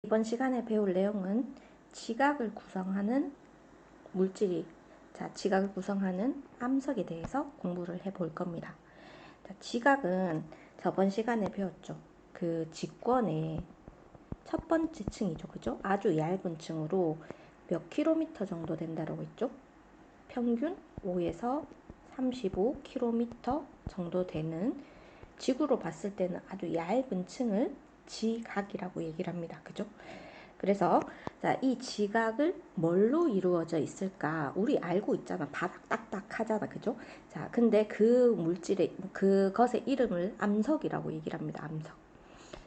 이번 시간에 배울 내용은 지각을 구성하는 물질이, 지각을 구성하는 암석에 대해서 공부를 해볼 겁니다. 지각은 저번 시간에 배웠죠. 그 직권의 첫 번째 층이죠. 그죠? 아주 얇은 층으로 몇 킬로미터 정도 된다고 했죠. 평균 5에서 35km 정도 되는, 지구로 봤을 때는 아주 얇은 층을 지각이라고 얘기를 합니다. 그죠? 그래서 이 지각을 뭘로 이루어져 있을까? 우리 알고 있잖아. 바닥 딱딱하잖아. 그죠? 근데 그 물질의, 그것의 이름을 암석이라고 얘기를 합니다. 암석.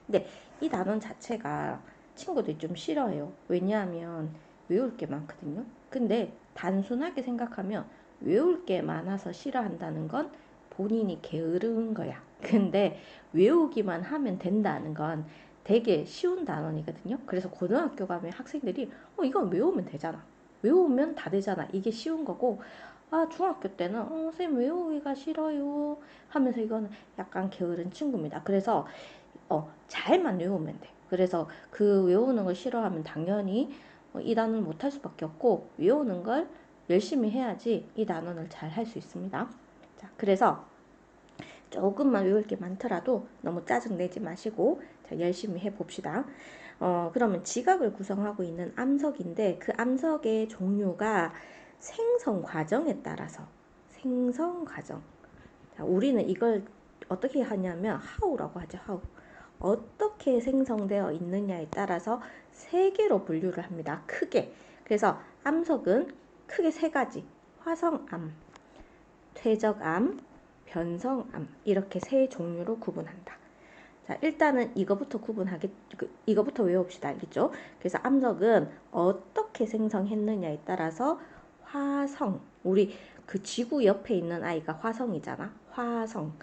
근데 이 단원 자체가 친구들이 좀 싫어해요. 왜냐하면 외울 게 많거든요. 근데 단순하게 생각하면 외울 게 많아서 싫어한다는 건 본인이 게으른 거야. 근데 외우기만 하면 된다는 건 되게 쉬운 단원이거든요. 그래서 고등학교 가면 학생들이 이건 외우면 되잖아. 외우면 다 되잖아. 이게 쉬운 거고, 중학교 때는 선생님 외우기가 싫어요 하면서 이거는 약간 게으른 친구입니다. 그래서 잘만 외우면 돼. 그래서 그 외우는 걸 싫어하면 당연히 이 단원을 못할 수밖에 없고, 외우는 걸 열심히 해야지 이 단원을 잘 할 수 있습니다. 그래서 조금만 외울 게 많더라도 너무 짜증내지 마시고 열심히 해봅시다. 그러면 지각을 구성하고 있는 암석인데, 그 암석의 종류가 생성 과정에 따라서, 생성 과정. 우리는 이걸 어떻게 하냐면 how라고 하죠. how. 어떻게 생성되어 있느냐에 따라서 세 개로 분류를 합니다. 크게. 그래서 암석은 크게 세 가지. 화성암, 퇴적암, 변성암, 이렇게 세 종류로 구분한다. 일단은 이거부터 외웁시다. 알겠죠? 그래서 암석은 어떻게 생성했느냐에 따라서 화성, 우리 그 지구 옆에 있는 아이가 화성이잖아. 화성.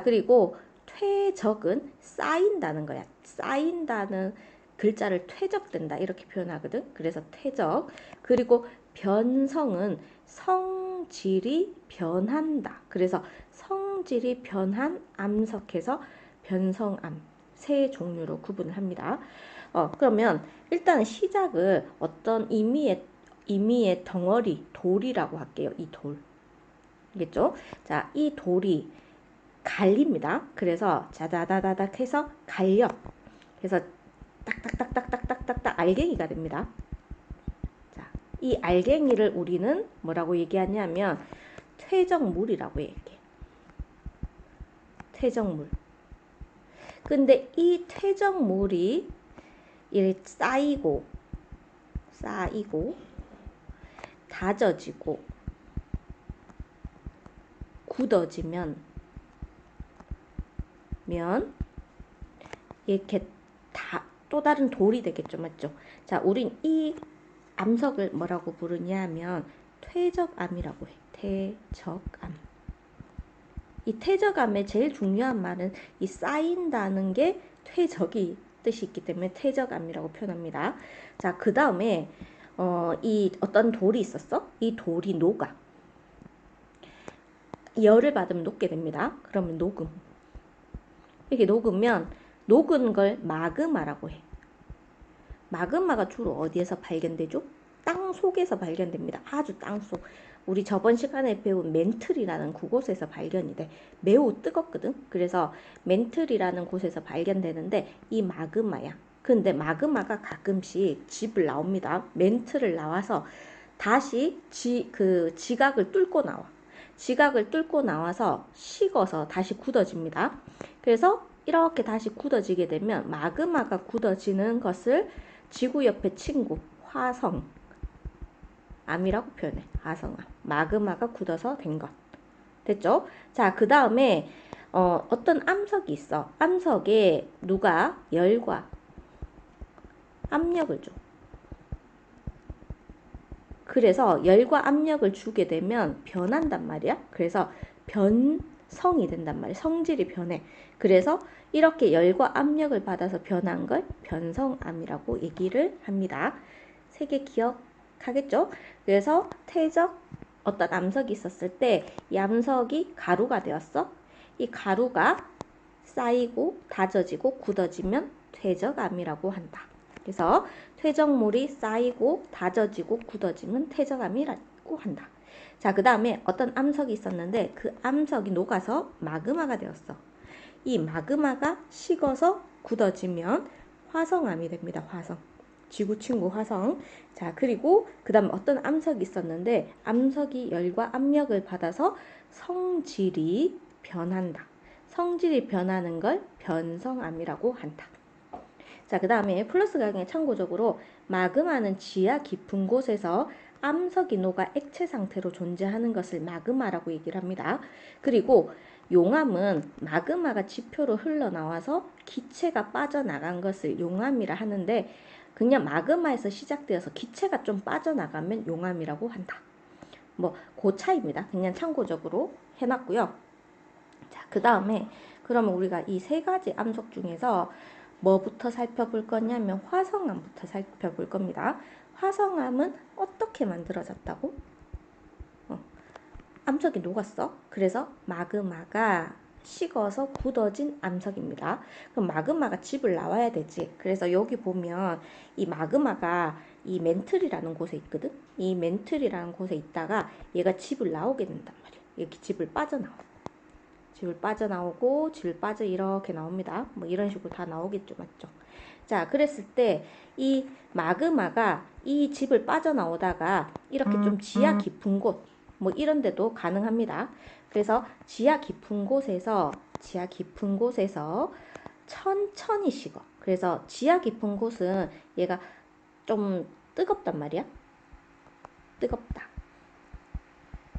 그리고 퇴적은 쌓인다는 거야. 쌓인다는 글자를 퇴적된다 이렇게 표현하거든. 그래서 퇴적. 그리고 변성은 성질이 변한다. 그래서 성질이 변한 암석해서 변성암 세 종류로 구분을 합니다. 그러면 일단 시작을 어떤 임의의 덩어리, 돌이라고 할게요. 이 돌. 알겠죠? 이 돌이 갈립니다. 그래서 자다다다닥 해서 갈려. 그래서 딱딱딱딱딱딱딱 알갱이가 됩니다. 이 알갱이를 우리는 뭐라고 얘기하냐면 퇴적물이라고 얘기해. 퇴적물. 근데 이 퇴적물이 쌓이고 다져지고 굳어지면 이렇게 또 다른 돌이 되겠죠. 맞죠? 우린 이 암석을 뭐라고 부르냐면 퇴적암이라고 해. 퇴적암. 이 퇴적암의 제일 중요한 말은 이 쌓인다는 게 퇴적이 뜻이 있기 때문에 퇴적암이라고 표현합니다. 그 다음에 이 어떤 돌이 있었어? 이 돌이 녹아. 열을 받으면 녹게 됩니다. 그러면 녹음. 이렇게 녹으면 녹은 걸 마그마라고 해. 마그마가 주로 어디에서 발견되죠? 땅 속에서 발견됩니다. 아주 땅 속. 우리 저번 시간에 배운 멘틀이라는 그곳에서 발견이 돼. 매우 뜨겁거든. 그래서 멘틀이라는 곳에서 발견되는데 이 마그마야. 근데 마그마가 가끔씩 집을 나옵니다. 멘틀을 나와서 다시 지각을 뚫고 나와. 지각을 뚫고 나와서 식어서 다시 굳어집니다. 그래서 이렇게 다시 굳어지게 되면 마그마가 굳어지는 것을 지구 옆의 친구 화성암이라고 표현해. 화성암. 마그마가 굳어서 된 것. 됐죠? 그 다음에 어떤 암석이 있어. 암석에 누가 열과 압력을 줘. 그래서 열과 압력을 주게 되면 변한단 말이야. 그래서 변성이 된단 말이야. 성질이 변해. 그래서 이렇게 열과 압력을 받아서 변한 걸 변성암이라고 얘기를 합니다. 세 개 기억하겠죠? 그래서 퇴적 어떤 암석이 있었을 때 이 암석이 가루가 되었어. 이 가루가 쌓이고 다져지고 굳어지면 퇴적암이라고 한다. 그래서 퇴적물이 쌓이고 다져지고 굳어지면 퇴적암이라고 한다. 자, 그 다음에 어떤 암석이 있었는데 그 암석이 녹아서 마그마가 되었어. 이 마그마가 식어서 굳어지면 화성암이 됩니다. 화성. 지구 친구 화성. 자, 그리고 그 다음 어떤 암석이 있었는데 암석이 열과 압력을 받아서 성질이 변한다. 성질이 변하는 걸 변성암이라고 한다. 자, 그 다음에 플러스 강의 참고적으로 마그마는 지하 깊은 곳에서 암석이 녹아 액체 상태로 존재하는 것을 마그마라고 얘기를 합니다. 그리고 용암은 마그마가 지표로 흘러나와서 기체가 빠져나간 것을 용암이라 하는데 그냥 마그마에서 시작되어서 기체가 좀 빠져나가면 용암이라고 한다. 그 차이입니다. 그냥 참고적으로 해놨고요. 자, 그 다음에 그러면 우리가 이 세 가지 암석 중에서 뭐부터 살펴볼 거냐면 화성암부터 살펴볼 겁니다. 화성암은 어떻게 만들어졌다고? 암석이 녹았어. 그래서 마그마가 식어서 굳어진 암석입니다. 그럼 마그마가 집을 나와야 되지. 그래서 여기 보면 이 마그마가 이 멘틀이라는 곳에 있거든. 이 멘틀이라는 곳에 있다가 얘가 집을 나오게 된단 말이야. 이렇게 집을 빠져나오고 집을 빠져 이렇게 나옵니다. 뭐 이런 식으로 다 나오겠죠, 맞죠? 자, 그랬을 때 이 마그마가 이 집을 빠져나오다가 이렇게 좀 지하 깊은 곳, 뭐 이런 데도 가능합니다. 그래서 지하 깊은 곳에서 천천히 식어. 그래서 지하 깊은 곳은 얘가 좀 뜨겁단 말이야. 뜨겁다.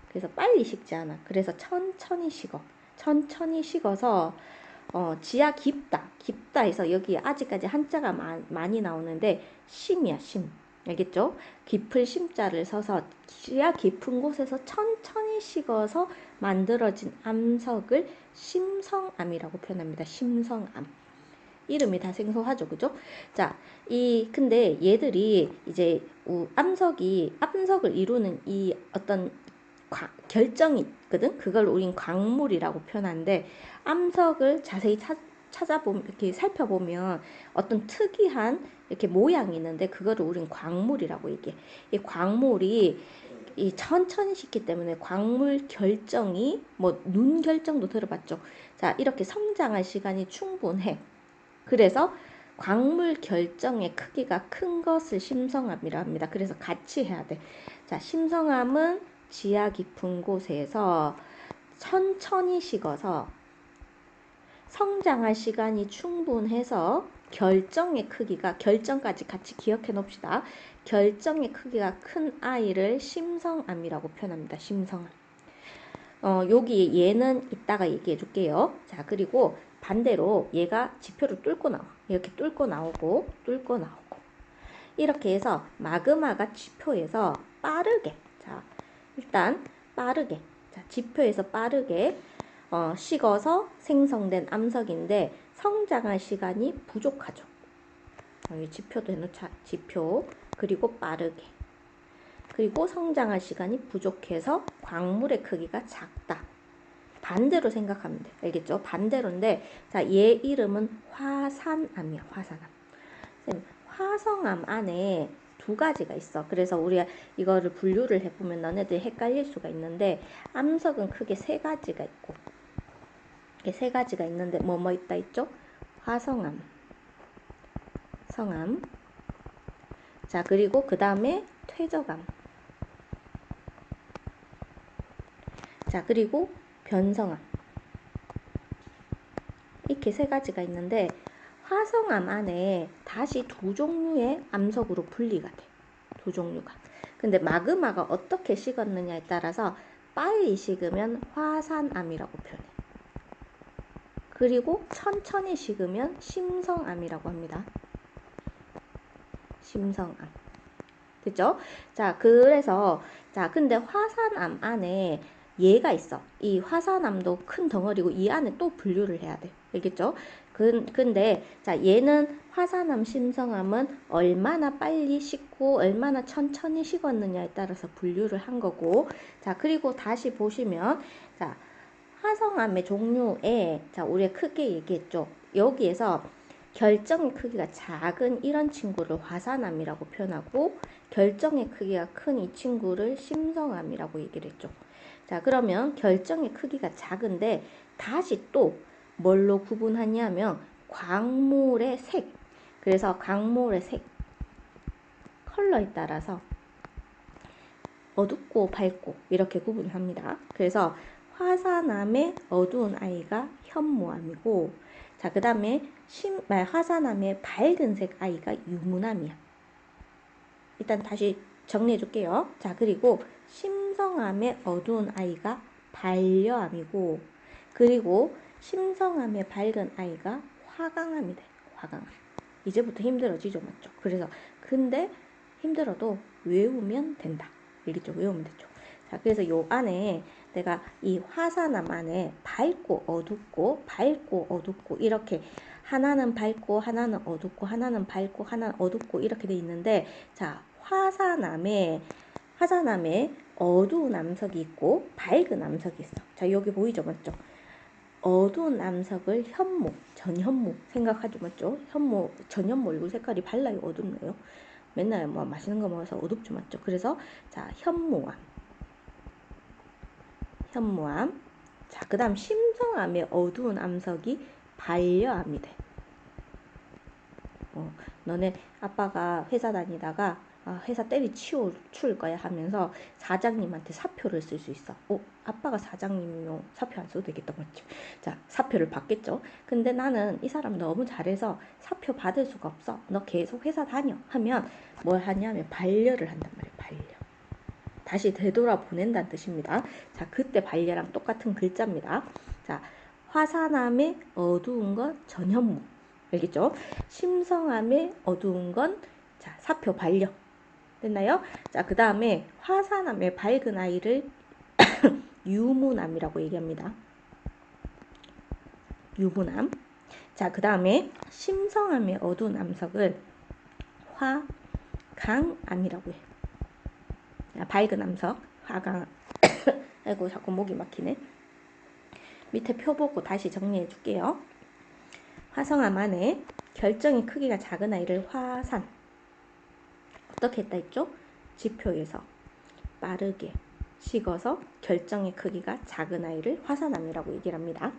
그래서 빨리 식지 않아. 그래서 천천히 식어. 천천히 식어서 지하 깊다 해서 여기 아직까지 한자가 많이 나오는데 심이야, 심. 알겠죠? 깊을 심자를 써서 지하 깊은 곳에서 천천히 식어서 만들어진 암석을 심성암이라고 표현합니다. 심성암. 이름이 다 생소하죠, 그죠? 자, 근데 얘들이 이제 암석을 이루는 이 어떤 결정이 있거든. 그걸 우린 광물이라고 표현하는데 암석을 자세히 찾아보면 이렇게 살펴보면 어떤 특이한 이렇게 모양이 있는데 그거를 우린 광물이라고 얘기해. 이 광물이 이 천천히 식기 때문에 광물 결정이 눈 결정도 들어봤죠. 자, 이렇게 성장할 시간이 충분해. 그래서 광물 결정의 크기가 큰 것을 심성암이라 합니다. 그래서 같이 해야 돼. 자, 심성암은 지하 깊은 곳에서 천천히 식어서 성장할 시간이 충분해서 결정까지 같이 기억해 놓읍시다. 결정의 크기가 큰 아이를 심성암이라고 표현합니다. 심성암. 여기 얘는 이따가 얘기해 줄게요. 자, 그리고 반대로 얘가 지표를 뚫고 나와. 이렇게 뚫고 나오고 이렇게 해서 마그마가 지표에서 빠르게, 자, 일단 빠르게, 자, 지표에서 빠르게 식어서 생성된 암석인데 성장할 시간이 부족하죠. 여기 지표도 해놓자. 지표. 그리고 빠르게. 그리고 성장할 시간이 부족해서 광물의 크기가 작다. 반대로 생각하면 돼. 알겠죠? 반대로인데, 자, 얘 이름은 화산암이야. 화산암. 화성암 안에 두 가지가 있어. 그래서 우리가 이거를 분류를 해보면 너네들 헷갈릴 수가 있는데 암석은 크게 세 가지가 있고 세 가지가 있는데 뭐 있다 있죠? 화성암, 성암, 자, 그리고 그 다음에 퇴적암, 자, 그리고 변성암. 이렇게 세 가지가 있는데 화성암 안에 다시 두 종류의 암석으로 분리가 돼. 두 종류가. 근데 마그마가 어떻게 식었느냐에 따라서 빨리 식으면 화산암이라고 표현해. 그리고 천천히 식으면 심성암이라고 합니다. 심성암. 됐죠? 자, 그래서 근데 화산암 안에 얘가 있어. 이 화산암도 큰 덩어리고 이 안에 또 분류를 해야 돼. 알겠죠? 근데 자, 얘는 화산암, 심성암은 얼마나 빨리 식고 얼마나 천천히 식었느냐에 따라서 분류를 한 거고, 자, 그리고 다시 보시면 화성암의 종류에 우리가 크게 얘기했죠. 여기에서 결정의 크기가 작은 이런 친구를 화산암이라고 표현하고 결정의 크기가 큰 이 친구를 심성암이라고 얘기를 했죠. 자, 그러면 결정의 크기가 작은데 다시 또 뭘로 구분하냐면 광물의 색. 그래서 광물의 색, 컬러에 따라서 어둡고 밝고 이렇게 구분합니다. 그래서 화산암의 어두운 아이가 현무암이고, 자, 그 다음에 화산암의 밝은색 아이가 유무암이야. 일단 다시 정리해 줄게요. 자, 그리고 심성암의 어두운 아이가 반려암이고, 그리고 심성암의 밝은 아이가 화강암이 돼. 화강암. 이제부터 힘들어지죠, 맞죠? 그래서 근데 힘들어도 외우면 된다. 알겠죠? 외우면 되죠. 자, 그래서 요 안에 내가 이 화산암 안에 밝고 어둡고 이렇게 하나는 밝고 하나는 어둡고 이렇게 돼 있는데, 자, 화산암에 어두운 암석이 있고 밝은 암석이 있어. 자, 여기 보이죠? 맞죠? 어두운 암석을 전현무 생각하죠, 맞죠? 전현무 얼굴 색깔이 발라요, 어둡네요. 맨날 뭐 맛있는 거 먹어서 어둡죠, 맞죠? 그래서 자, 현무암. 자, 그 다음 심성암의 어두운 암석이 반려암이 돼. 너네 아빠가 회사 다니다가 회사 때리치울 거야 하면서 사장님한테 사표를 쓸 수 있어. 아빠가 사장님이면 사표 안 써도 되겠다, 맞죠? 자, 사표를 받겠죠. 근데 나는 이 사람 너무 잘해서 사표 받을 수가 없어. 너 계속 회사 다녀 하면 뭘 하냐면 반려를 한단 말이에요. 반려. 다시 되돌아 보낸다는 뜻입니다. 자, 그때 반려랑 똑같은 글자입니다. 자, 화산암의 어두운 건 전현무. 알겠죠? 심성암의 어두운 건 자, 사표 반려. 됐나요? 자, 그 다음에 화산암의 밝은 아이를 유무암이라고 얘기합니다. 유무암. 자, 그 다음에 심성암의 어두운 암석을 화강암이라고 해요. 밝은 암석, 화강. 아이고, 자꾸 목이 막히네. 밑에 표 보고 다시 정리해 줄게요. 화성암 안에 결정의 크기가 작은 아이를 화산. 어떻게 했다 했죠? 지표에서 빠르게 식어서 결정의 크기가 작은 아이를 화산암이라고 얘기를 합니다.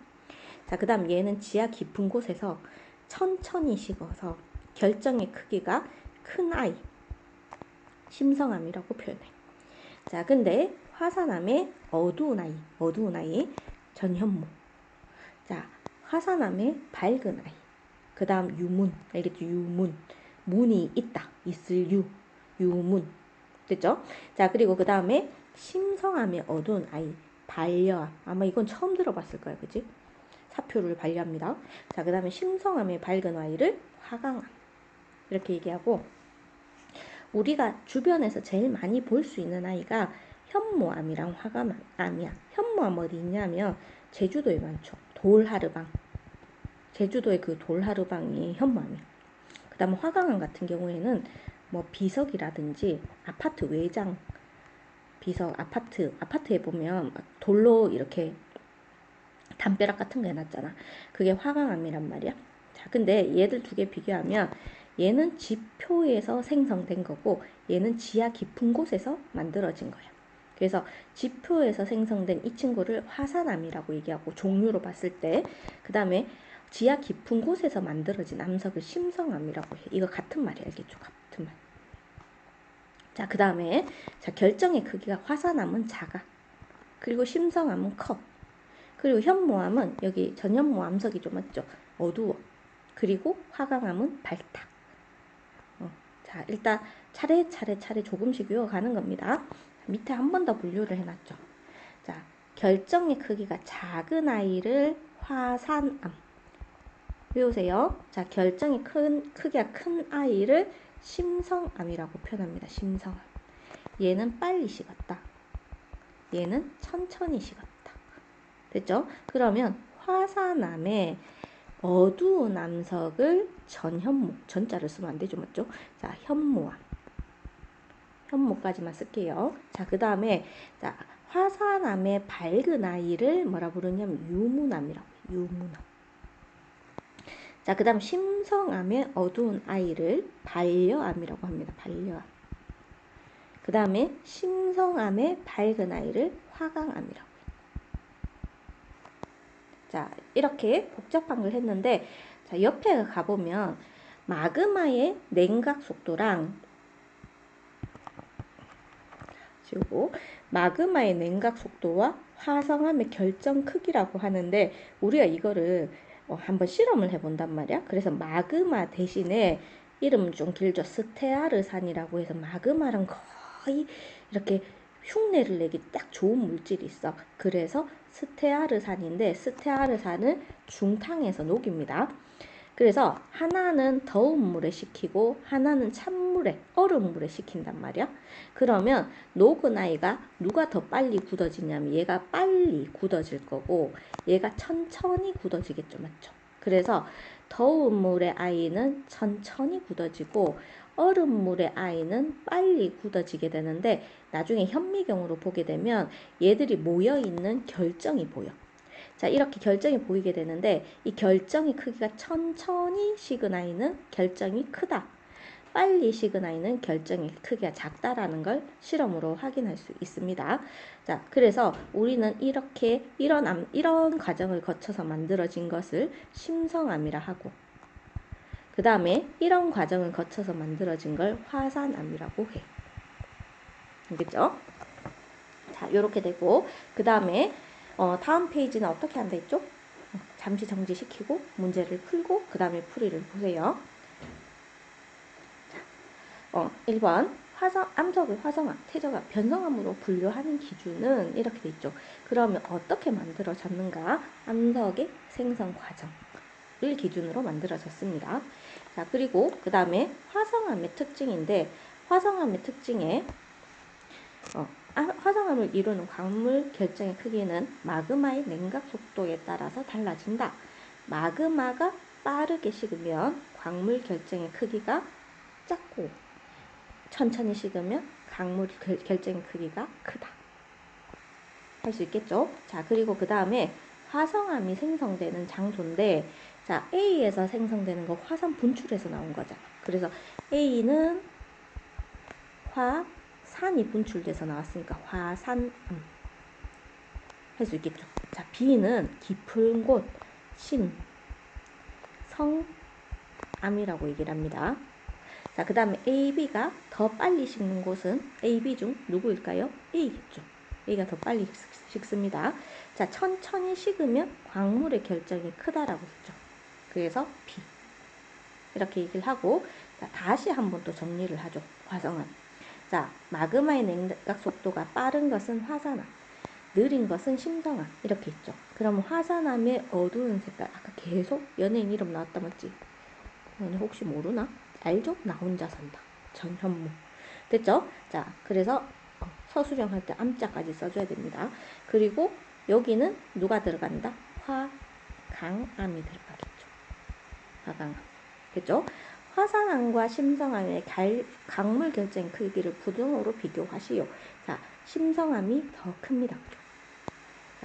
자, 그 다음 얘는 지하 깊은 곳에서 천천히 식어서 결정의 크기가 큰 아이, 심성암이라고 표현해. 자, 근데 화산암의 어두운 아이, 전현무. 자, 화산암의 밝은 아이. 그 다음 유문, 알겠죠? 유문. 문이 있다, 있을 유문. 됐죠? 자, 그리고 그 다음에 심성암의 어두운 아이, 반려암. 아마 이건 처음 들어봤을 거야, 그치? 사표를 반려합니다. 자, 그 다음에 심성암의 밝은 아이를 화강암. 이렇게 얘기하고, 우리가 주변에서 제일 많이 볼 수 있는 아이가 현무암이랑 화강암이야. 현무암 어디 있냐면 제주도에 많죠. 돌하르방. 제주도의 그 돌하르방이 현무암이야. 그 다음 화강암 같은 경우에는 뭐 비석이라든지 아파트 외장 비석, 아파트에 보면 돌로 이렇게 담벼락 같은 거 해놨잖아. 그게 화강암이란 말이야. 자, 근데 얘들 두 개 비교하면 얘는 지표에서 생성된 거고 얘는 지하 깊은 곳에서 만들어진 거야. 그래서 지표에서 생성된 이 친구를 화산암이라고 얘기하고, 종류로 봤을 때, 그 다음에 지하 깊은 곳에서 만들어진 암석을 심성암이라고 해. 이거 같은 말이 알겠죠? 같은 말. 자, 그 다음에 자, 결정의 크기가 화산암은 작아. 그리고 심성암은 커. 그리고 현무암은 여기 전현무 암석이 좀 맞죠? 어두워. 그리고 화강암은 밝다. 자, 일단 차례 조금씩 외워가는 겁니다. 밑에 한 번 더 분류를 해놨죠. 자, 결정의 크기가 작은 아이를 화산암. 외우세요. 자, 결정이 크기가 큰 아이를 심성암이라고 표현합니다. 심성암. 얘는 빨리 식었다. 얘는 천천히 식었다. 됐죠? 그러면 화산암의 어두운 암석을 전현무, 전자를 쓰면 안 되죠, 맞죠? 자, 현무암. 현무까지만 쓸게요. 자, 그 다음에 자, 화산암의 밝은 아이를 뭐라 부르냐면 유무암이라고 해요. 유무암. 자, 그 다음 심성암의 어두운 아이를 반려암이라고 합니다. 반려암. 그 다음에 심성암의 밝은 아이를 화강암이라고. 자, 이렇게 복잡한 걸 했는데, 자, 옆에 가보면 마그마의 냉각 속도랑 지우고 마그마의 냉각 속도와 화성암의 결정 크기라고 하는데, 우리가 이거를 한번 실험을 해본단 말이야. 그래서 마그마 대신에 이름 좀 길죠. 스테아르산이라고 해서 마그마랑 거의 이렇게 흉내를 내기 딱 좋은 물질이 있어. 그래서 스테아르산인데, 스테아르산을 중탕에서 녹입니다. 그래서 하나는 더운 물에 식히고 하나는 찬물에, 얼음물에 식힌단 말이야. 그러면 녹은 아이가 누가 더 빨리 굳어지냐면 얘가 빨리 굳어질 거고 얘가 천천히 굳어지겠죠. 맞죠? 그래서 더운 물의 아이는 천천히 굳어지고 얼음물의 아이는 빨리 굳어지게 되는데, 나중에 현미경으로 보게 되면 얘들이 모여있는 결정이 보여. 자, 이렇게 결정이 보이게 되는데, 이 결정의 크기가 천천히 식은 아이는 결정이 크다. 빨리 식은 아이는 결정의 크기가 작다라는 걸 실험으로 확인할 수 있습니다. 자, 그래서 우리는 이런 과정을 거쳐서 만들어진 것을 심성암이라 하고, 그 다음에 이런 과정을 거쳐서 만들어진 걸 화산암이라고 해. 알겠죠? 자, 요렇게 되고, 그 다음에 다음 페이지는 어떻게 한다 했죠? 잠시 정지시키고 문제를 풀고 그 다음에 풀이를 보세요. 1번 암석을 화성암, 퇴적암, 변성암으로 분류하는 기준은 이렇게 돼 있죠. 그러면 어떻게 만들어졌는가? 암석의 생성 과정을 기준으로 만들어졌습니다. 자, 그리고 그 다음에 화성암의 특징인데, 화성암의 특징에 화성암을 이루는 광물 결정의 크기는 마그마의 냉각 속도에 따라서 달라진다. 마그마가 빠르게 식으면 광물 결정의 크기가 작고, 천천히 식으면 광물 결정의 크기가 크다. 할 수 있겠죠? 자, 그리고 그 다음에 화성암이 생성되는 장소인데, 자, A에서 생성되는 거 화산 분출에서 나온 거잖아. 그래서 A는 산이 분출돼서 나왔으니까 화산암 할 수 있겠죠. 자, B는 깊은 곳, 성암이라고 얘기를 합니다. 자, 그 다음에 A, B가 더 빨리 식는 곳은 A, B 중 누구일까요? A겠죠. A가 더 빨리 식습니다. 자, 천천히 식으면 광물의 결정이 크다라고 했죠. 그래서 B. 이렇게 얘기를 하고, 자, 다시 한번 또 정리를 하죠. 화성암. 자, 마그마의 냉각 속도가 빠른 것은 화산암, 느린 것은 심성암. 이렇게 있죠. 그럼 화산암의 어두운 색깔, 아까 계속 연예인 이름 나왔다 맞지? 너네 혹시 모르나? 알죠? 나 혼자 산다. 전현무. 됐죠? 자, 그래서 서술형 할 때 암자까지 써줘야 됩니다. 그리고 여기는 누가 들어간다? 화강암이 들어가겠죠. 화강암. 됐죠? 화산암과 심성암의 강물 결정 크기를 부등호로 비교하시오. 자, 심성암이 더 큽니다.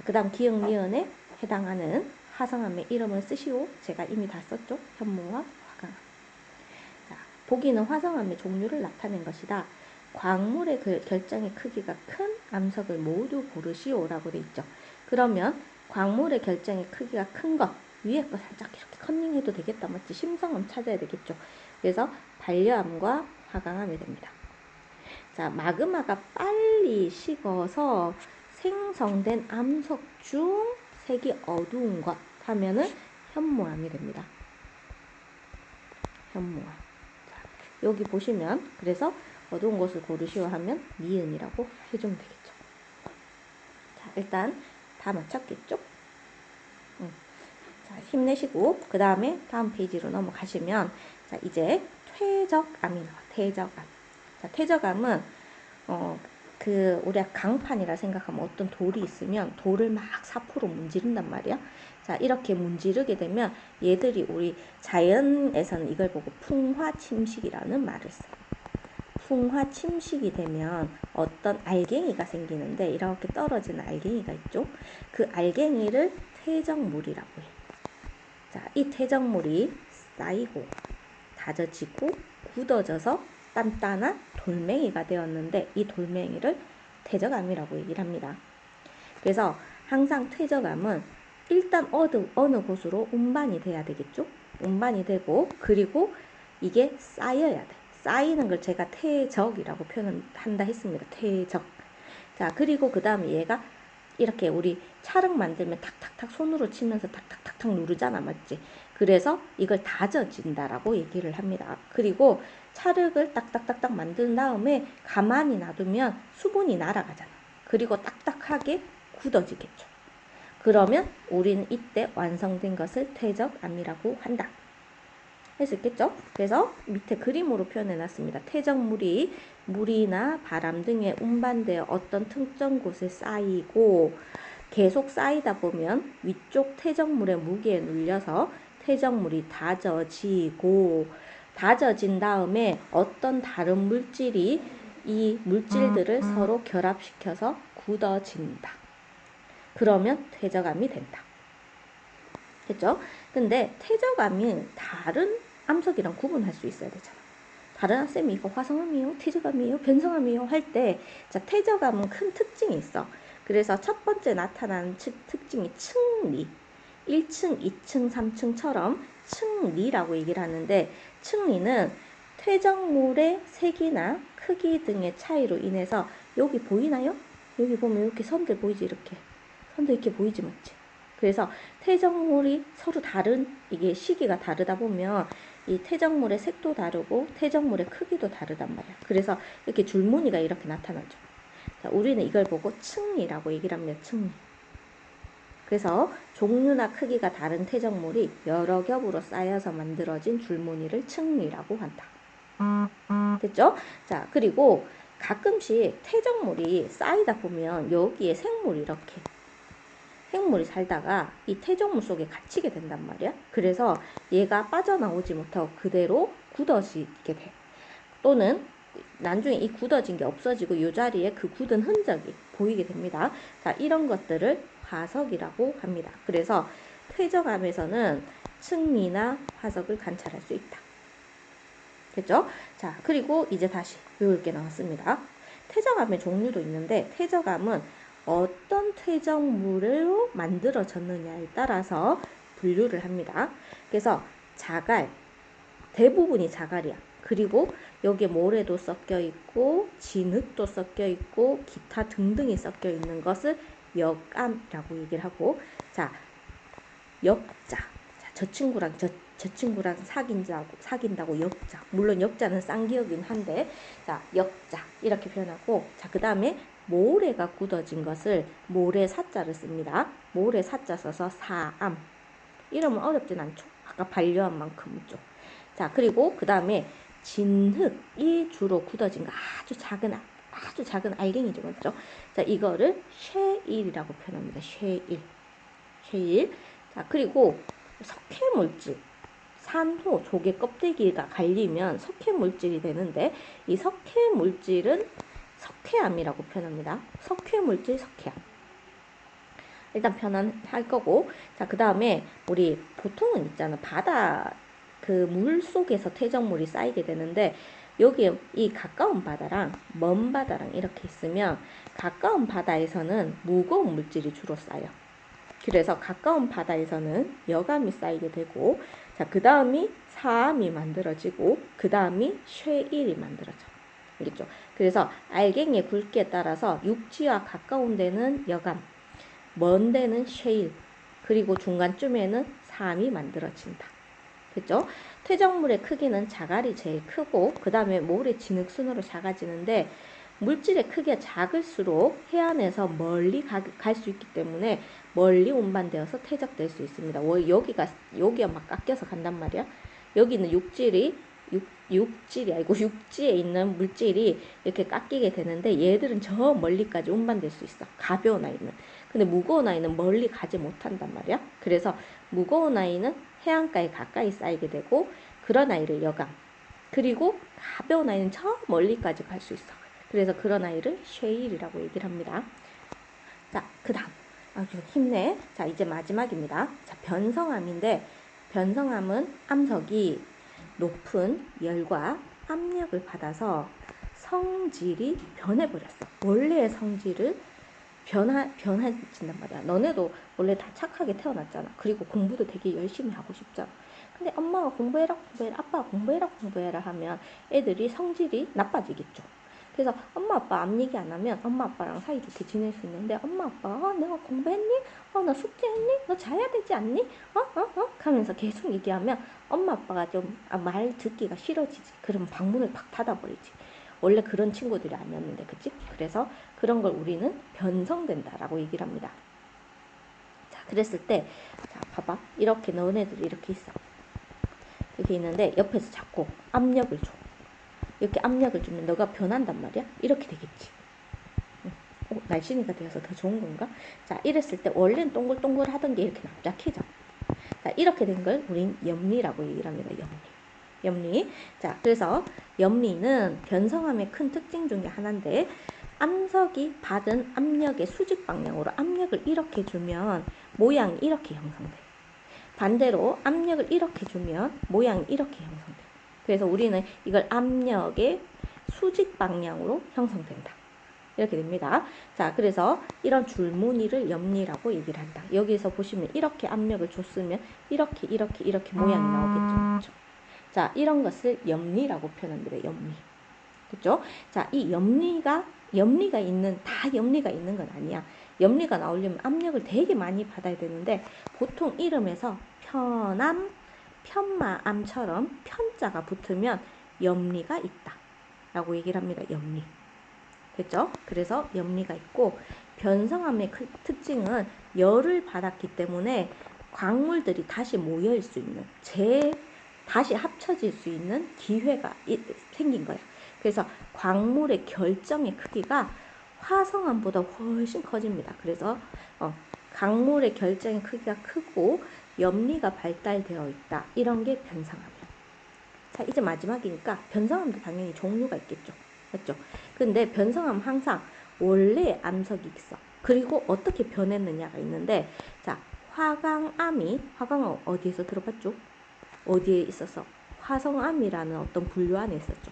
그 다음 기역, 니은에 해당하는 화성암의 이름을 쓰시오. 제가 이미 다 썼죠. 현무와 화강암. 자, 보기는 화성암의 종류를 나타낸 것이다. 광물의 결정의 크기가 큰 암석을 모두 고르시오 라고 돼 있죠. 그러면 광물의 결정의 크기가 큰 것, 위에 거 살짝 이렇게 컨닝해도 되겠다 맞지? 심성암 찾아야 되겠죠. 그래서 반려암과 화강암이 됩니다. 자, 마그마가 빨리 식어서 생성된 암석 중 색이 어두운 것 하면은 현무암이 됩니다. 현무암. 자, 여기 보시면 그래서 어두운 것을 고르시오 하면 니은이라고 해주면 되겠죠. 자, 일단 다 맞췄겠죠? 자, 힘내시고 그 다음에 다음 페이지로 넘어가시면, 자, 이제 퇴적암이 나와. 퇴적암. 자, 퇴적암은 우리가 강판이라 생각하면 어떤 돌이 있으면 돌을 막 사포로 문지른단 말이야. 자, 이렇게 문지르게 되면 얘들이 우리 자연에서는 이걸 보고 풍화침식이라는 말을 써요. 풍화침식이 되면 어떤 알갱이가 생기는데, 이렇게 떨어지는 알갱이가 있죠. 그 알갱이를 퇴적물이라고 해. 자, 이 퇴적물이 쌓이고 다져지고 굳어져서 단단한 돌멩이가 되었는데 이 돌멩이를 퇴적암이라고 얘기를 합니다. 그래서 항상 퇴적암은 일단 어느 곳으로 운반이 돼야 되겠죠. 운반이 되고 그리고 이게 쌓여야 돼. 쌓이는 걸 제가 퇴적이라고 표현한다 했습니다. 퇴적. 자, 그리고 그 다음에 얘가 이렇게 우리 찰흙 만들면 탁탁탁 손으로 치면서 탁탁탁탁 누르잖아, 맞지? 그래서 이걸 다져진다라고 얘기를 합니다. 그리고 찰흙을 딱딱딱딱 만든 다음에 가만히 놔두면 수분이 날아가잖아. 그리고 딱딱하게 굳어지겠죠. 그러면 우리는 이때 완성된 것을 퇴적암이라고 한다. 할 수 있겠죠? 그래서 밑에 그림으로 표현해 놨습니다. 퇴적물이 물이나 바람 등에 운반되어 어떤 특정 곳에 쌓이고 계속 쌓이다 보면 위쪽 퇴적물의 무게에 눌려서 퇴적물이 다져지고 다져진 다음에 어떤 다른 물질이 이 물질들을 서로 결합시켜서 굳어진다. 그러면 퇴적암이 된다. 됐죠? 근데 퇴적암이 다른 암석이랑 구분할 수 있어야 되잖아. 다른 쌤이 이거 화성암이에요? 퇴적암이에요? 변성암이에요? 할 때 퇴적암은 큰 특징이 있어. 그래서 첫 번째 나타나는 특징이 층리. 1층, 2층, 3층처럼 층리라고 얘기를 하는데 층리는 퇴적물의 색이나 크기 등의 차이로 인해서 여기 보이나요? 여기 보면 이렇게 선들 보이지? 이렇게 선들 이렇게 보이지 맞지? 그래서 퇴적물이 서로 다른 이게 시기가 다르다 보면 이 퇴적물의 색도 다르고 퇴적물의 크기도 다르단 말이야. 그래서 이렇게 줄무늬가 이렇게 나타나죠. 자, 우리는 이걸 보고 층리라고 얘기를 합니다. 층리. 그래서 종류나 크기가 다른 퇴적물이 여러 겹으로 쌓여서 만들어진 줄무늬를 층리라고 한다. 됐죠? 자, 그리고 가끔씩 퇴적물이 쌓이다 보면 여기에 생물이 살다가 이 퇴적물 속에 갇히게 된단 말이야. 그래서 얘가 빠져나오지 못하고 그대로 굳어지게 돼. 또는 나중에 이 굳어진 게 없어지고 이 자리에 그 굳은 흔적이 보이게 됩니다. 자, 이런 것들을 화석이라고 합니다. 그래서 퇴적암에서는 층리나 화석을 관찰할 수 있다. 됐죠? 자, 그리고 이제 다시 배울 게 나왔습니다. 퇴적암의 종류도 있는데 퇴적암은 어떤 퇴적물로 만들어졌느냐에 따라서 분류를 합니다. 그래서 자갈, 대부분이 자갈이야. 그리고 여기에 모래도 섞여 있고 진흙도 섞여 있고 기타 등등이 섞여 있는 것을 역암이라고 얘기를 하고, 자, 역자. 자, 저 친구랑 사귄다고 역자. 물론 역자는 쌍기역이긴 한데, 자, 역자. 이렇게 표현하고, 자, 그 다음에 모래가 굳어진 것을 모래 사자를 씁니다. 모래 사자 써서 사암. 이러면 어렵진 않죠. 아까 반려암만큼이죠. 자, 그리고 그 다음에 진흙이 주로 굳어진 거 아주 작은 알갱이죠. 맞죠? 자, 이거를 쉐일이라고 표현합니다. 쉐일. 자, 그리고 석회물질. 산호, 조개 껍데기가 갈리면 석회물질이 되는데 이 석회물질은 석회암이라고 표현합니다. 석회물질, 석회암. 일단 표현할 거고, 자, 그 다음에 우리 보통은 있잖아. 바다 그 물 속에서 퇴적물이 쌓이게 되는데 여기에 이 가까운 바다랑 먼 바다랑 이렇게 있으면 가까운 바다에서는 무거운 물질이 주로 쌓여. 그래서 가까운 바다에서는 여감이 쌓이게 되고, 자, 그 다음이 사암이 만들어지고 그 다음이 쉐일이 만들어져. 알겠죠? 그래서 알갱이의 굵기에 따라서 육지와 가까운 데는 여감, 먼 데는 쉐일, 그리고 중간쯤에는 사암이 만들어진다. 됐죠? 퇴적물의 크기는 자갈이 제일 크고 그 다음에 모래 진흙 순으로 작아지는데 물질의 크기가 작을수록 해안에서 멀리 갈 수 있기 때문에 멀리 운반되어서 퇴적될 수 있습니다. 여기가 막 깎여서 간단 말이야. 여기는 육지에 있는 물질이 이렇게 깎이게 되는데 얘들은 저 멀리까지 운반될 수 있어. 가벼운 아이는. 근데 무거운 아이는 멀리 가지 못한단 말이야. 그래서 무거운 아이는 해안가에 가까이 쌓이게 되고 그런 아이를 여감, 그리고 가벼운 아이는 저 멀리까지 갈 수 있어. 그래서 그런 아이를 쉐일이라고 얘기를 합니다. 자, 그 다음 힘내. 자, 이제 마지막입니다. 자, 변성암인데 변성암은 암석이 높은 열과 압력을 받아서 성질이 변해버렸어. 원래의 성질을 변해진단 말이야. 너네도 원래 다 착하게 태어났잖아. 그리고 공부도 되게 열심히 하고 싶잖아. 근데 엄마가 공부해라, 아빠가 공부해라 하면 애들이 성질이 나빠지겠죠. 그래서 엄마 아빠 앞 얘기 안 하면 엄마 아빠랑 사이좋게 지낼 수 있는데, 엄마 아빠가 내가 공부했니? 나 숙제했니? 너 자야 되지 않니? 하면서 계속 얘기하면 엄마 아빠가 좀 말 듣기가 싫어지지. 그러면 방문을 팍 닫아버리지. 원래 그런 친구들이 아니었는데, 그치? 그래서 그런 걸 우리는 변성된다라고 얘기를 합니다. 자, 그랬을 때, 자, 봐봐. 이렇게 너네들이 이렇게 있어. 이렇게 있는데 옆에서 자꾸 압력을 줘. 이렇게 압력을 주면 너가 변한단 말이야. 이렇게 되겠지. 날씬이가 되어서 더 좋은 건가? 자, 이랬을 때 원래는 동글동글 하던 게 이렇게 납작해져. 자, 이렇게 된 걸 우린 염리라고 얘기를 합니다. 염리. 자, 그래서 염리는 변성암의 큰 특징 중에 하나인데, 암석이 받은 압력의 수직 방향으로 압력을 이렇게 주면 모양이 이렇게 형성돼. 반대로 압력을 이렇게 주면 모양이 이렇게 형성돼. 그래서 우리는 이걸 압력의 수직 방향으로 형성된다. 이렇게 됩니다. 자, 그래서 이런 줄무늬를 염리라고 얘기를 한다. 여기서 보시면 이렇게 압력을 줬으면 이렇게 모양이 나오겠죠. 그렇죠? 자, 이런 것을 염리라고 표현합니다. 염리. 그렇죠? 자, 이 염리가 있는 건 아니야. 염리가 나오려면 압력을 되게 많이 받아야 되는데, 보통 이름에서 편암, 편마암처럼 편자가 붙으면 염리가 있다 라고 얘기를 합니다. 염리. 됐죠? 그래서 염리가 있고, 변성암의 특징은 열을 받았기 때문에 광물들이 다시 모일 수 있는, 다시 합쳐질 수 있는 기회가 생긴 거야. 그래서 광물의 결정의 크기가 화성암보다 훨씬 커집니다. 그래서 광물의 결정의 크기가 크고 염리가 발달되어 있다. 이런 게 변성암이에요. 자, 이제 마지막이니까 변성암도 당연히 종류가 있겠죠. 맞죠? 근데 변성암 항상 원래 암석이 있어. 그리고 어떻게 변했느냐가 있는데, 자, 화강암 어디에서 들어봤죠? 어디에 있었어? 화성암이라는 어떤 분류 안에 있었죠.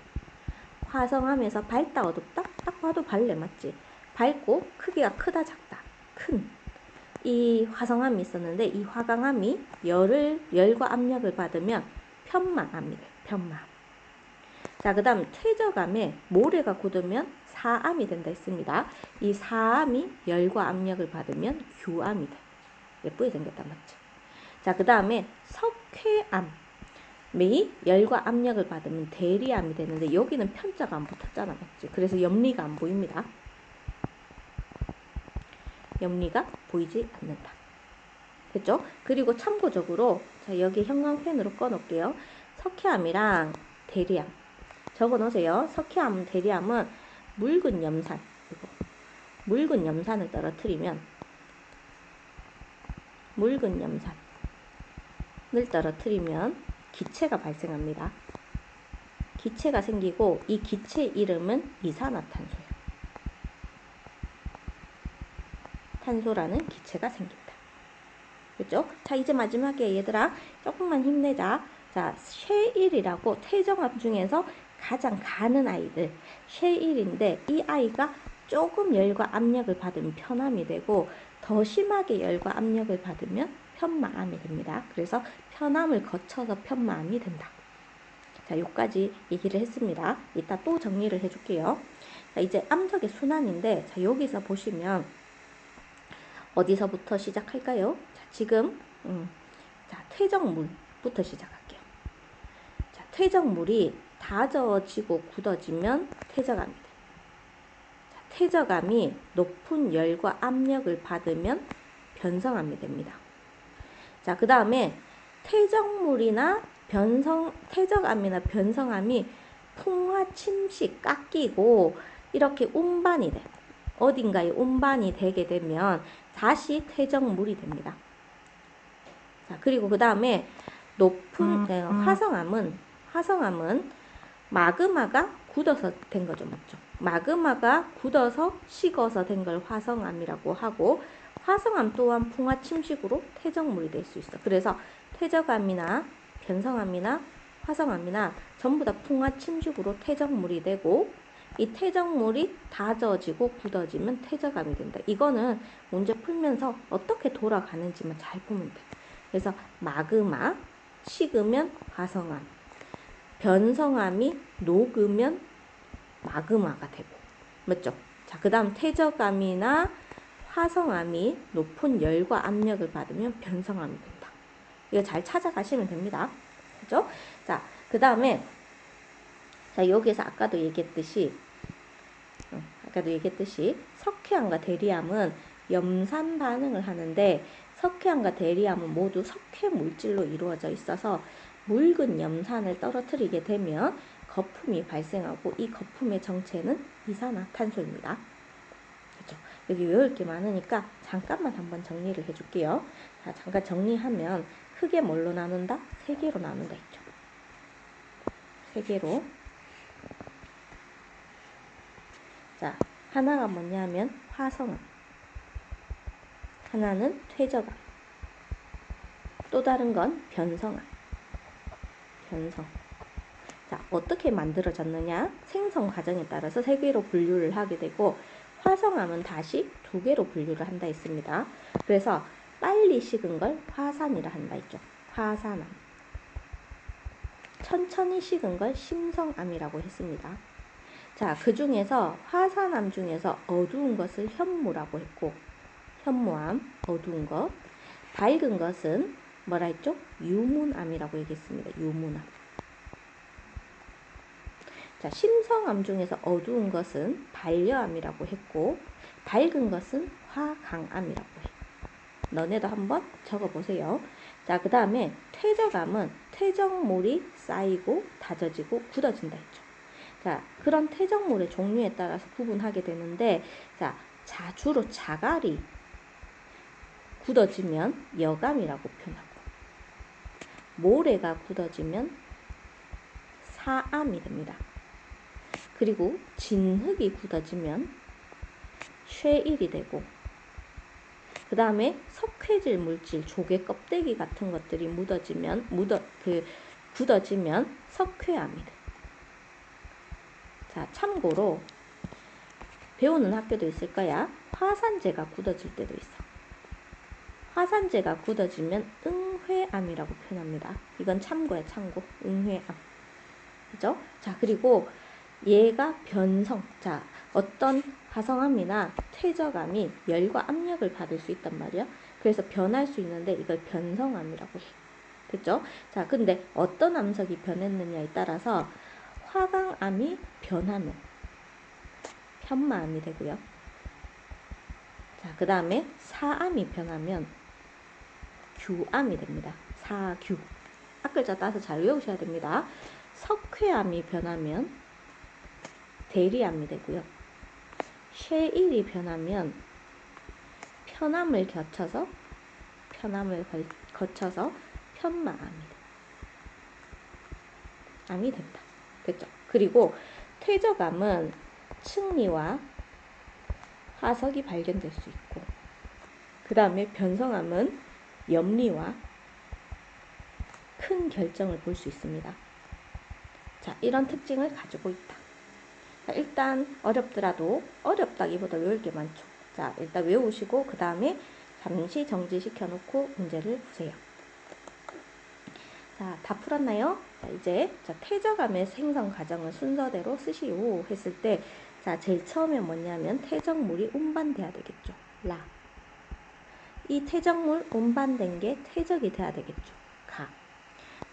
화성암에서 밝다 어둡다? 딱 봐도 밝래, 맞지? 밝고 크기가 크다 작다. 큰 이 화성암이 있었는데, 이 화강암이 열과 압력을 받으면 편마암이 돼. 편마암. 자, 그 다음 퇴적암에 모래가 굳으면 사암이 된다 했습니다. 이 사암이 열과 압력을 받으면 규암이 돼. 예쁘게 생겼다, 맞지? 자, 그 다음에 석회암이 열과 압력을 받으면 대리암이 되는데, 여기는 편자가 안 붙었잖아, 맞지? 그래서 염리가 안 보입니다. 염리가 보이지 않는다. 됐죠? 그리고 참고적으로, 자, 여기 형광펜으로 꺼놓을게요. 석회암이랑 대리암 적어 놓으세요. 석회암, 대리암은 묽은 염산을 떨어뜨리면 기체가 발생합니다. 기체가 생기고, 이 기체 이름은 이산화탄소예요. 탄소라는 기체가 생긴다. 그렇죠? 자, 이제 마지막에 얘들아 조금만 힘내자. 자, 쉐일이라고 퇴적암 중에서 가장 가는 아이들 쉐일인데, 이 아이가 조금 열과 압력을 받으면 편암이 되고, 더 심하게 열과 압력을 받으면 편마암이 됩니다. 그래서 편암을 거쳐서 편마암이 된다. 자, 여기까지 얘기를 했습니다. 이따 또 정리를 해줄게요. 자, 이제 암석의 순환인데, 자, 여기서 보시면 어디서부터 시작할까요? 자, 지금 자, 퇴적물부터 시작할게요. 자, 퇴적물이 다져지고 굳어지면 퇴적암이 돼. 자, 퇴적암이 높은 열과 압력을 받으면 변성암이 됩니다. 자, 그 다음에 퇴적암이나 변성암이 풍화, 침식, 깎이고 이렇게 운반이 돼. 어딘가에 운반이 되게 되면 다시 퇴적물이 됩니다. 자, 그리고 그 다음에 높은 화성암은 마그마가 굳어서 된 거죠, 맞죠? 마그마가 굳어서 식어서 된 걸 화성암이라고 하고, 화성암 또한 풍화 침식으로 퇴적물이 될 수 있어. 그래서 퇴적암이나 변성암이나 화성암이나 전부 다 풍화 침식으로 퇴적물이 되고 이 퇴적물이 다져지고 굳어지면 퇴적암이 된다. 이거는 문제 풀면서 어떻게 돌아가는지만 잘 보면 돼. 그래서 마그마 식으면 화성암, 변성암이 녹으면 마그마가 되고, 맞죠? 자, 그 다음 퇴적암이나 화성암이 높은 열과 압력을 받으면 변성암이 된다. 이거 잘 찾아가시면 됩니다. 그죠? 자, 그 다음에 자, 여기서 아까도 얘기했듯이 석회암과 대리암은 염산 반응을 하는데 석회암과 대리암은 모두 석회 물질로 이루어져 있어서 묽은 염산을 떨어뜨리게 되면 거품이 발생하고 이 거품의 정체는 이산화탄소입니다. 그렇죠? 여기 외울 게 많으니까 잠깐만 한번 정리를 해줄게요. 자, 잠깐 정리하면 크게 뭘로 나눈다? 세 개로 나눈다 했죠. 세 개로. 자, 하나가 뭐냐면 화성암, 하나는 퇴적암, 또 다른 건 변성암. 변성. 자, 어떻게 만들어졌느냐? 생성 과정에 따라서 세 개로 분류를 하게 되고 화성암은 다시 두 개로 분류를 한다 했습니다. 그래서 빨리 식은 걸 화산이라 한다 했죠. 화산암. 천천히 식은 걸 심성암이라고 했습니다. 자, 그 중에서 화산암 중에서 어두운 것을 현무라고 했고, 현무암, 어두운 것. 밝은 것은 뭐라 했죠? 유문암이라고 얘기했습니다. 유문암. 자, 심성암 중에서 어두운 것은 반려암이라고 했고, 밝은 것은 화강암이라고 해. 너네도 한번 적어보세요. 자, 그 다음에 퇴적암은 퇴적물이 쌓이고 다져지고 굳어진다 했죠. 자, 그런 퇴적물의 종류에 따라서 구분하게 되는데, 자, 주로 자갈이 굳어지면 여감이라고 표현하고, 모래가 굳어지면 사암이 됩니다. 그리고 진흙이 굳어지면 쇠일이 되고, 그 다음에 석회질 물질, 조개 껍데기 같은 것들이 굳어지면 석회암이 돼. 자, 참고로 배우는 학교도 있을 거야. 화산재가 굳어질 때도 있어. 화산재가 굳어지면 응회암이라고 표현합니다. 이건 참고야, 참고. 응회암. 그죠? 자, 그리고 얘가 변성. 자, 어떤 화성암이나 퇴적암이 열과 압력을 받을 수 있단 말이야. 그래서 변할 수 있는데 이걸 변성암이라고 해. 됐죠? 자, 근데 어떤 암석이 변했느냐에 따라서 화강암이 변하면 편마암이 되고요. 자, 그 다음에 사암이 변하면 규암이 됩니다. 사규. 앞글자 따서 잘 외우셔야 됩니다. 석회암이 변하면 대리암이 되고요. 쇠일이 변하면 편암을 거쳐서 편마암이 됩니다. 됐죠? 그리고 퇴적암은 층리와 화석이 발견될 수 있고, 그 다음에 변성암은 염리와 큰 결정을 볼 수 있습니다. 자, 이런 특징을 가지고 있다. 자, 일단 어렵더라도 어렵다기보다 외울 게 많죠. 자, 일단 외우시고 그 다음에 잠시 정지시켜 놓고 문제를 푸세요. 자, 다 풀었나요? 자, 이제 퇴적암의 생성 과정을 순서대로 쓰시오 했을 때, 자, 제일 처음에 뭐냐면 퇴적물이 운반돼야 되겠죠. 이 퇴적물 운반된 게 퇴적이 돼야 되겠죠.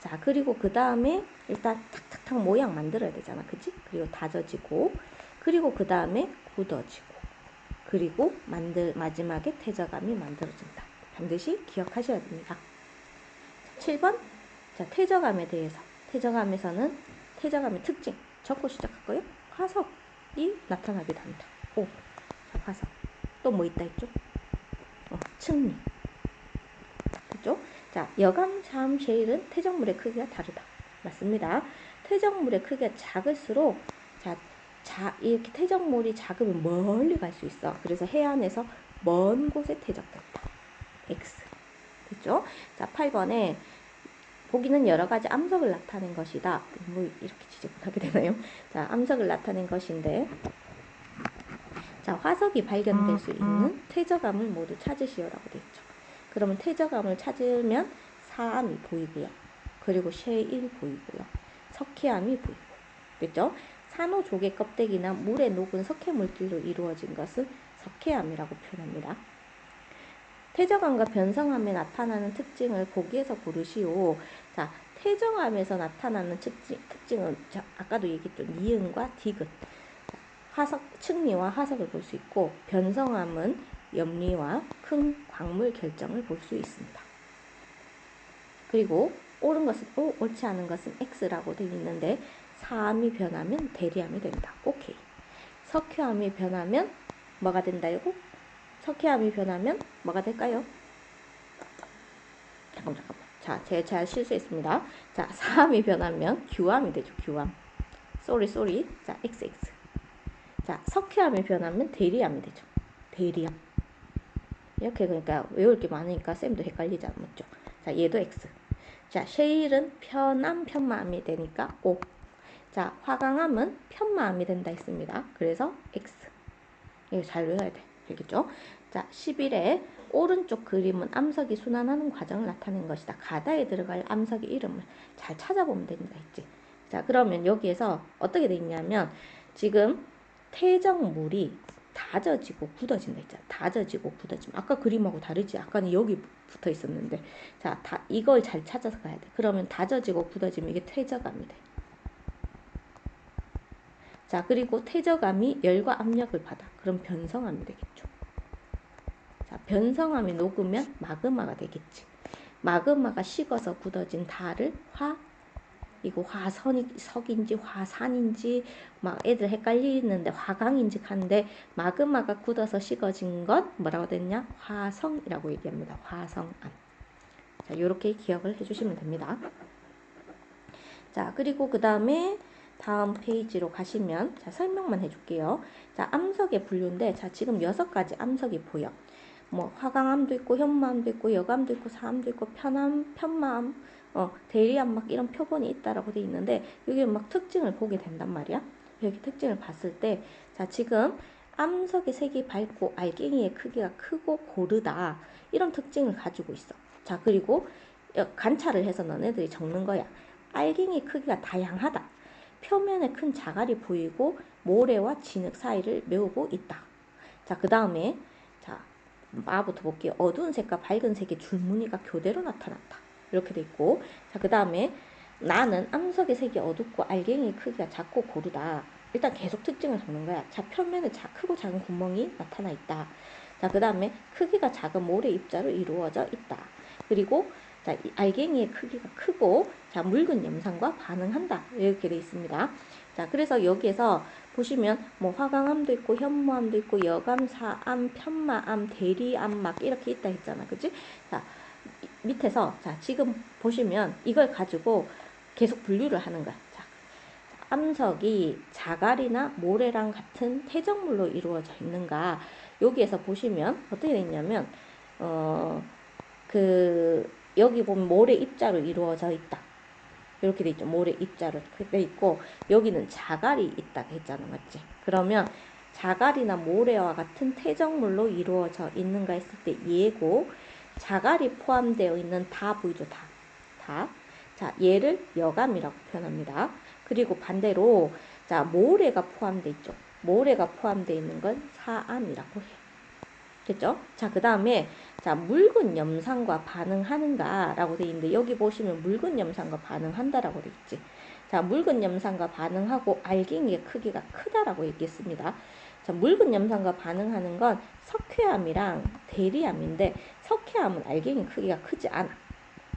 자, 그리고 그 다음에 일단 탁탁탁 모양 만들어야 되잖아. 그치? 그리고 다져지고, 그리고 그 다음에 굳어지고, 그리고 마지막에 퇴적암이 만들어진다. 반드시 기억하셔야 됩니다. 7번. 자, 퇴적암에 대해서. 퇴적암에서는 퇴적암의 특징 적고 시작할 거예요. 화석이 나타나기도 한다. 자, 화석. 또 뭐 있다 했죠? 층리. 그죠? 자, 여감, 자암, 쉐일은 퇴적물의 크기가 다르다. 맞습니다. 퇴적물의 크기가 작을수록 이렇게 퇴적물이 작으면 멀리 갈 수 있어. 그래서 해안에서 먼 곳에 퇴적된다. X. 됐죠? 자, 8번에 보기는 여러 가지 암석을 나타낸 것이다. 뭐 이렇게 지적하게 되나요? 자, 암석을 나타낸 것인데, 자, 화석이 발견될 수 있는 퇴적암을 모두 찾으시오라고 되어 있죠. 그러면 퇴적암을 찾으면 사암이 보이고요. 그리고 셰일 보이고요. 석회암이 보이고. 됐죠? 산호조개 껍데기나 물에 녹은 석회 물질로 이루어진 것은 석회암이라고 표현합니다. 퇴적암과 변성암에 나타나는 특징을 보기에서 고르시오. 자, 퇴적암에서 나타나는 특징은 아까도 얘기했죠. 니은과 디귿. 화석, 층리와 화석을 볼 수 있고, 변성암은 염리와 큰 광물 결정을 볼 수 있습니다. 그리고 옳은 것은 O, 옳지 않은 것은 X라고 되어 있는데, 사암이 변하면 대리암이 된다. 오케이. 석회암이 변하면 뭐가 된다요? 석회암이 변하면 뭐가 될까요? 잠깐만. 자, 제가 실수했습니다. 자, 사암이 변하면 규암이 되죠. 규암. 쏘리. 자, XX. 자, 석회암이 변하면 대리암이 되죠. 대리암. 이렇게 그러니까 외울 게 많으니까 쌤도 헷갈리지 않았죠. 자, 얘도 X. 자, 셰일은 편암, 편마암이 되니까 O. 자, 화강암은 편마암이 된다 했습니다. 그래서 X. 이거 잘 외워야 돼. 알겠죠? 자, 11에 오른쪽 그림은 암석이 순환하는 과정을 나타낸 것이다. 가다에 들어갈 암석의 이름을 잘 찾아보면 된다 했지. 자, 그러면 여기에서 어떻게 돼 있냐면 지금 퇴적물이 다져지고 굳어진다 했잖아. 다져지고 굳어짐. 아까 그림하고 다르지. 아까는 여기 붙어 있었는데. 자, 이걸 잘 찾아서 가야 돼. 그러면 다져지고 굳어지면 이게 퇴적암이 돼. 자, 그리고 퇴적암이 열과 압력을 받아. 그럼 변성암이 되겠죠. 자, 변성암이 녹으면 마그마가 되겠지. 마그마가 식어서 굳어진 달을 이거 화석인지 화산인지 막 애들 헷갈리는데 화강인지 하는데 마그마가 굳어서 식어진 것 뭐라고 됐냐? 화성이라고 얘기합니다. 화성암. 자, 이렇게 기억을 해주시면 됩니다. 자, 그리고 그 다음에 다음 페이지로 가시면 자, 설명만 해줄게요. 자, 암석의 분류인데 자, 지금 6가지 암석이 보여. 뭐 화강암도 있고 현무암도 있고 여감도 있고 사암도 있고 편암, 편마암, 대리암 막 이런 표본이 있다라고 돼 있는데 여기 막 특징을 보게 된단 말이야. 여기 특징을 봤을 때 자, 지금 암석의 색이 밝고 알갱이의 크기가 크고 고르다 이런 특징을 가지고 있어. 자, 그리고 관찰을 해서 너네들이 적는 거야. 알갱이 크기가 다양하다. 표면에 큰 자갈이 보이고 모래와 진흙 사이를 메우고 있다. 자, 그 다음에 자, 마부터 볼게요. 어두운 색과 밝은 색의 줄무늬가 교대로 나타났다. 이렇게 돼 있고, 자, 그 다음에 나는 암석의 색이 어둡고 알갱이의 크기가 작고 고르다. 일단 계속 특징을 적는 거야. 자, 표면에 크고 작은 구멍이 나타나 있다. 자, 그 다음에 크기가 작은 모래 입자로 이루어져 있다. 그리고 자, 알갱이의 크기가 크고 자, 묽은 염산과 반응한다. 이렇게 돼 있습니다. 자, 그래서 여기에서 보시면 뭐 화강암도 있고 현무암도 있고 여감, 사암, 편마암, 대리암 막 이렇게 있다 했잖아. 그치? 자, 밑에서 자, 지금 보시면 이걸 가지고 계속 분류를 하는 거야. 자, 암석이 자갈이나 모래랑 같은 퇴적물로 이루어져 있는가? 여기에서 보시면 어떻게 돼 있냐면 여기 보면 모래 입자로 이루어져 있다. 이렇게 돼 있죠. 모래 입자로 돼 있고 여기는 자갈이 있다 했잖아. 맞지? 그러면 자갈이나 모래와 같은 퇴적물로 이루어져 있는가 했을 때 얘고 자갈이 포함되어 있는 다 보이죠. 다. 자, 얘를 여감이라고 표현합니다. 그리고 반대로 자, 모래가 포함되어 있죠. 모래가 포함되어 있는 건 사암이라고 해요. 됐죠? 자, 그 다음에 자, 묽은 염산과 반응하는가 라고 되어 있는데 여기 보시면 묽은 염산과 반응한다라고 되어 있지. 자, 묽은 염산과 반응하고 알갱이의 크기가 크다라고 얘기했습니다. 자, 묽은 염산과 반응하는 건 석회암이랑 대리암인데 석회암은 알갱이 크기가 크지 않아.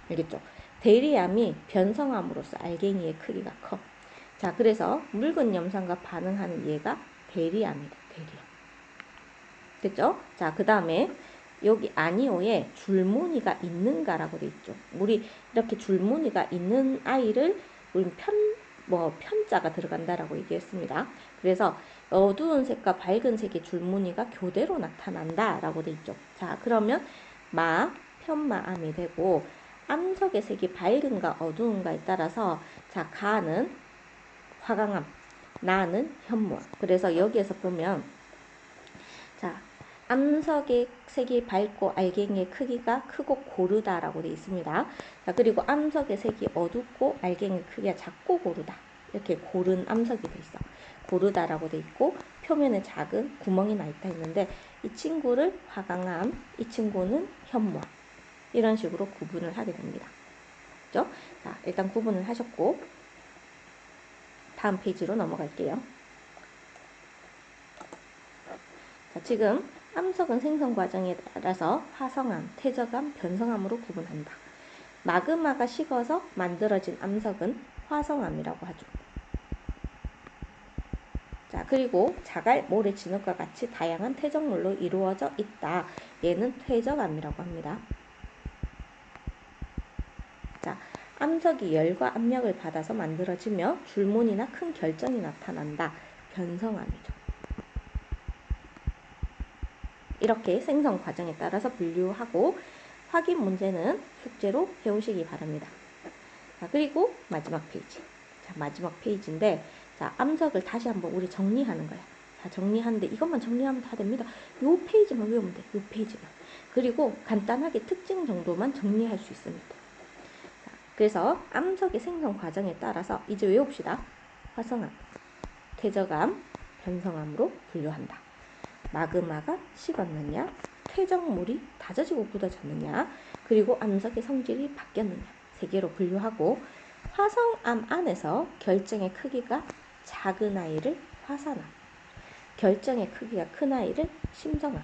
알겠죠? 대리암이 변성암으로서 알갱이의 크기가 커. 자, 그래서 묽은 염산과 반응하는 얘가 대리암이다. 대리암. 됐죠? 자, 그 다음에 여기 아니오에 줄무늬가 있는가라고 돼 있죠. 우리 이렇게 줄무늬가 있는 아이를 우리 편자가 들어간다라고 얘기했습니다. 그래서 어두운 색과 밝은 색의 줄무늬가 교대로 나타난다라고 돼 있죠. 자, 그러면 편마암이 되고 암석의 색이 밝은가 어두운가에 따라서 자, 가는 화강암, 나는 현무암. 그래서 여기에서 보면 자, 암석의 색이 밝고 알갱이의 크기가 크고 고르다라고 되어 있습니다. 자, 그리고 암석의 색이 어둡고 알갱이의 크기가 작고 고르다. 이렇게 고른 암석이 되어 있어. 고르다라고 되어 있고 표면에 작은 구멍이 나 있다 했는데 이 친구를 화강암, 이 친구는 현무암. 이런 식으로 구분을 하게 됩니다. 그죠? 자, 일단 구분을 하셨고 다음 페이지로 넘어갈게요. 자, 지금 암석은 생성 과정에 따라서 화성암, 퇴적암, 변성암으로 구분한다. 마그마가 식어서 만들어진 암석은 화성암이라고 하죠. 자, 그리고 자갈, 모래, 진흙과 같이 다양한 퇴적물로 이루어져 있다. 얘는 퇴적암이라고 합니다. 자, 암석이 열과 압력을 받아서 만들어지며 줄무늬나 큰 결정이 나타난다. 변성암이죠. 이렇게 생성 과정에 따라서 분류하고 확인 문제는 숙제로 해오시기 바랍니다. 자, 그리고 마지막 페이지. 자, 마지막 페이지인데, 자, 암석을 다시 한번 우리 정리하는 거야. 자, 정리하는데 이것만 정리하면 다 됩니다. 요 페이지만 외우면 돼. 요 페이지만. 그리고 간단하게 특징 정도만 정리할 수 있습니다. 자, 그래서 암석의 생성 과정에 따라서 이제 외웁시다. 화성암, 퇴적암, 변성암으로 분류한다. 마그마가 식었느냐, 퇴적물이 다져지고 굳어졌느냐, 그리고 암석의 성질이 바뀌었느냐, 세 개로 분류하고 화성암 안에서 결정의 크기가 작은 아이를 화산암, 결정의 크기가 큰 아이를 심정암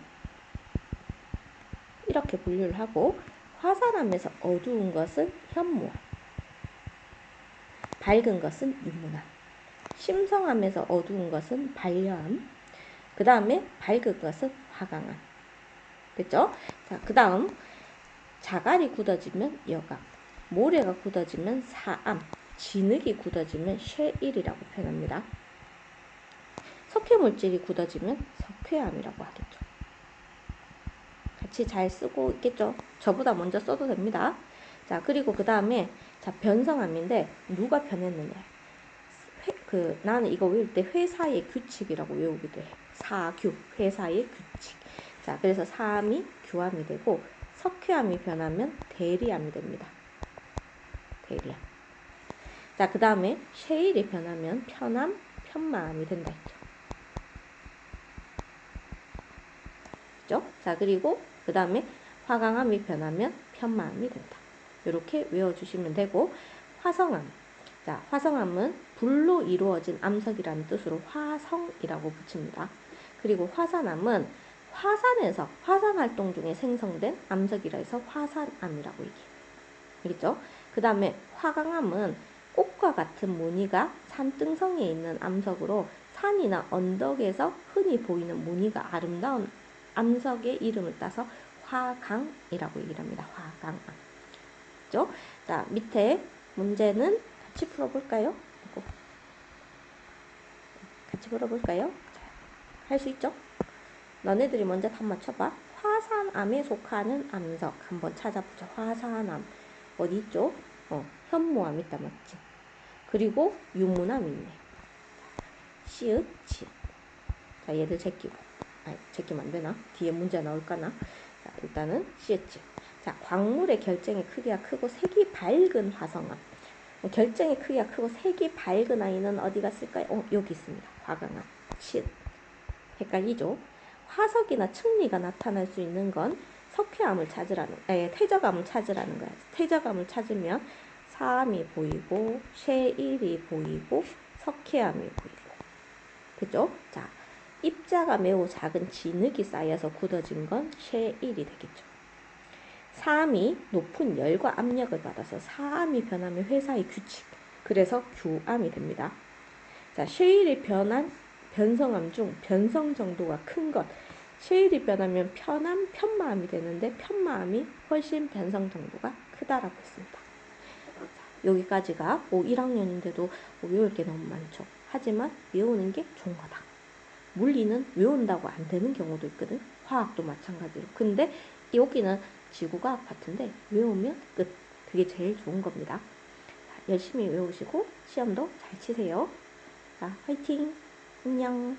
이렇게 분류를 하고 화산암에서 어두운 것은 현무암, 밝은 것은 유문암, 심성암에서 어두운 것은 반려암, 그 다음에 밝은 것은 화강암. 됐죠? 자, 그 다음 자갈이 굳어지면 여감, 모래가 굳어지면 사암, 진흙이 굳어지면 쉐일이라고 표현합니다. 석회물질이 굳어지면 석회암이라고 하겠죠. 같이 잘 쓰고 있겠죠? 저보다 먼저 써도 됩니다. 자, 그리고 그 다음에 자, 변성암인데 누가 변했느냐. 나는 이거 외울 때 회사의 규칙이라고 외우기도 해. 사규, 회사의 규칙. 자, 그래서 사암이 규암이 되고 석회암이 변하면 대리암이 됩니다. 대리암. 자, 그 다음에 쉐일이 변하면 편암, 편마암이 된다 했죠. 그죠? 자, 그리고 그 다음에 화강암이 변하면 편마암이 된다. 이렇게 외워주시면 되고 화성암. 자, 화성암은 불로 이루어진 암석이라는 뜻으로 화성이라고 붙입니다. 그리고 화산암은 화산에서 화산활동 중에 생성된 암석이라 해서 화산암이라고 얘기해요. 알겠죠? 그 다음에 화강암은 꽃과 같은 무늬가 산등성이에 있는 암석으로 산이나 언덕에서 흔히 보이는 무늬가 아름다운 암석의 이름을 따서 화강이라고 얘기를 합니다. 화강암. 그죠? 자, 밑에 문제는 같이 풀어볼까요? 같이 풀어볼까요? 할 수 있죠? 너네들이 먼저 답 맞춰봐. 화산암에 속하는 암석 한번 찾아보자. 화산암 어디 있죠? 현무암 있다 맞지? 그리고 유문암 있네. 시읒, 치읒. 자, 얘들 제끼고. 제끼면 안 되나? 뒤에 문제 나올까나? 자, 일단은 시읒, 치읒. 자, 광물의 결정의 크기가 크고 색이 밝은 화성암. 결정의 크기가 크고 색이 밝은 아이는 어디 갔을까요? 여기 있습니다. 화강암, 치읒. 헷갈리죠? 화석이나 층리가 나타날 수 있는 건 석회암을 찾으라는, 퇴적암을 찾으라는 거야. 퇴적암을 찾으면 사암이 보이고, 쉐일이 보이고, 석회암이 보이고. 그죠? 자, 입자가 매우 작은 진흙이 쌓여서 굳어진 건 쉐일이 되겠죠. 사암이 높은 열과 압력을 받아서 사암이 변하면 회사의 규칙, 그래서 규암이 됩니다. 자, 쉐일이 변한 변성암 중 변성 정도가 큰 것, 쉐일이 변하면 편암, 편마암이 되는데 편마암이 훨씬 변성 정도가 크다라고 했습니다. 자, 여기까지가 1학년인데도 외울 게 너무 많죠. 하지만 외우는 게 좋은 거다. 물리는 외운다고 안 되는 경우도 있거든. 화학도 마찬가지로. 근데 여기는 지구과학 같은데 외우면 끝. 그게 제일 좋은 겁니다. 자, 열심히 외우시고 시험도 잘 치세요. 자, 화이팅! 안녕!